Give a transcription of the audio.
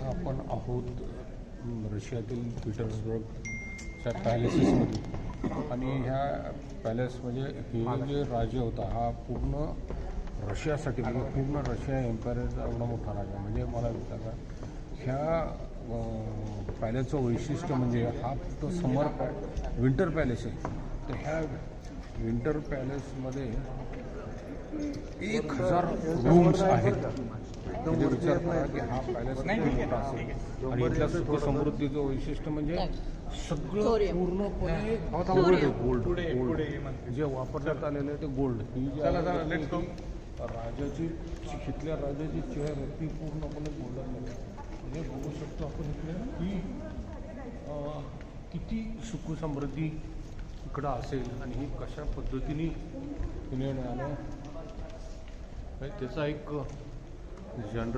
आपण आहोत रशियातील पीटर्सबर्गच्या पॅलेसेसमध्ये आणि ह्या पॅलेस म्हणजे हे जे राज्य होता हा पूर्ण रशियासाठी म्हणजे पूर्ण रशिया एम्पायरचा एवढा मोठा राजा म्हणजे मला विचारा ह्या पॅलेसचं वैशिष्ट्य म्हणजे हा फक्त समर विंटर पॅलेस आहे. तर ह्या विंटर पॅलेसमध्ये 1000 रूम्स आहेत. म्हणजे विचार करा की हा पॅलेस किती मोठा असेल आणि इथल्या सुख समृद्धीचं वैशिष्ट्य म्हणजे सगळं पूर्णपणे गोल्ड जे वापरण्यात आलेलं आहे ते गोल्ड. ही जी राजाची इथल्या राजाची चेअर ती पूर्णपणे गोल्डन म्हणजे बघू शकतो आपण इकडे की किती सुख समृद्धी इकडं असेल आणि ही कशा पद्धतीने पुण्याने आलं त्याचा एक जनरल